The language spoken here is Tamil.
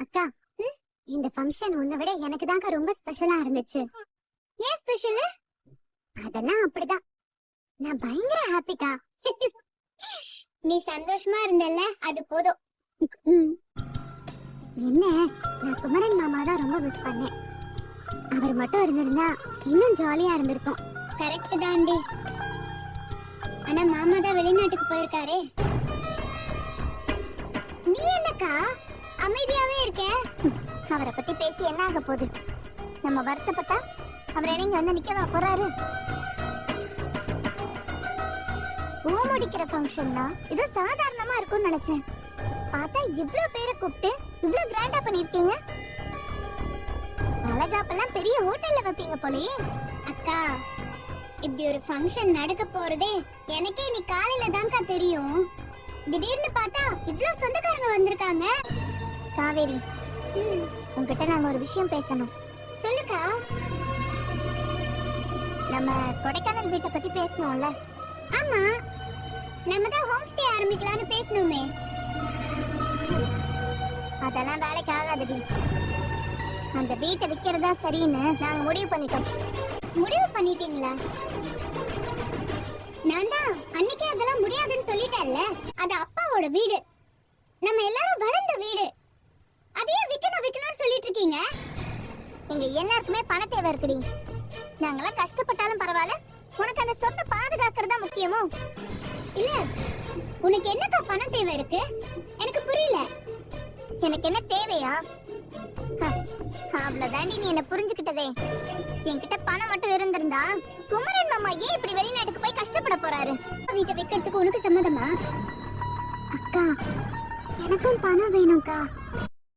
அக்கா, இந்த ஃபங்க்ஷன் உன்னை விட எனக்கு தாங்க ரொம்ப ஸ்பெஷலா இருந்துச்சு. ஏன் ஸ்பெஷல்? அதெல்லாம் அப்படிதான். நான் பயங்கர ஹாப்பிக்கா. நீ சந்தோஷமா இருந்தல்ல, அது போதும். என்ன, நான் குமரன் மாமா தான் ரொம்ப மிஸ் பண்ணேன். அவர் மட்டும் இருந்திருந்தா இன்னும் ஜாலியா இருந்திருக்கும். கரெக்ட் தாண்டி. ஆனா மாமா தான் வெளிநாட்டுக்கு போயிருக்காரே. நீ என்னக்கா அமைதியாவே இருக்க? அவரை பத்தி பேசி என்ன ஆக போகுது? நம்ம வருத்தப்பட்டா அவர் இங்க வந்து நிக்கவா போறாரு? பூ முடிக்கிற ஃபங்க்ஷன்னா இது சாதாரணமா இருக்கும்னு நினைச்சேன். பார்த்தா இவ்ளோ பேரை கூப்பிட்டு இவ்ளோ கிராண்டா பண்ணிருக்கீங்க. அழகாப்பெல்லாம் பெரிய ஹோட்டல்ல வைப்பீங்க போலயே. அக்கா, இப்படி ஒரு ஃபங்க்ஷன் நடக்க போறதே எனக்கே நீ காலையில தான்க்கா தெரியும். திடீர்னு பார்த்தா இவ்ளோ சொந்தக்காரங்க வந்திருக்காங்க. காவேரி, உங்ககிட்ட நாங்க ஒரு விஷயம் பேசணும். சொல்லுக்கா. நம்ம கொடைக்கானல் வீட்டை பத்தி பேசணும்ல? ஆமா, நம்ம தான் ஹோம் ஸ்டே ஆரம்பிக்கலாம்னு பேசணுமே. அதெல்லாம் வேலைக்கு ஆகாதுடி. அந்த வீட்டை விக்கிறதா சரின்னு நாங்க முடிவு பண்ணிட்டோம். முடிவு பண்ணிட்டீங்களா? நான் தான் அன்னைக்கே அதெல்லாம் முடியாதுன்னு சொல்லிட்டேன்ல. அது அப்பாவோட வீடு, நம்ம எல்லாரும் வளர்ந்த வீடு. அதையே விக்கணும்னு சொல்லிட்டு இருக்கீங்க. எங்க எல்லாருக்குமே பண தேவை இருக்குடி. நாங்களாம் கஷ்டப்பட்டாலும் பரவாயில்ல, உனக்கு அந்த சொத்தை பாதுகாக்கிறதா முக்கியமோ? இல்ல, உனக்கு என்னக்கா பணம் தேவை இருக்கு? எனக்கு புரியல. எனக்கு என்ன தேவையா? அவ்வளவுதாண்டி நீ என்ன புரிஞ்சுக்கிட்டதே. என்கிட்ட பணம் மட்டும் இருந்திருந்தா குமரன் மாமா ஏன் இப்படி வெளிநாட்டுக்கு போய் கஷ்டப்பட போறாரு? வீட்டை விக்கிறதுக்கு உனக்கு சம்மதமா? அக்கா, எனக்கும் பணம் வேணும்க்கா.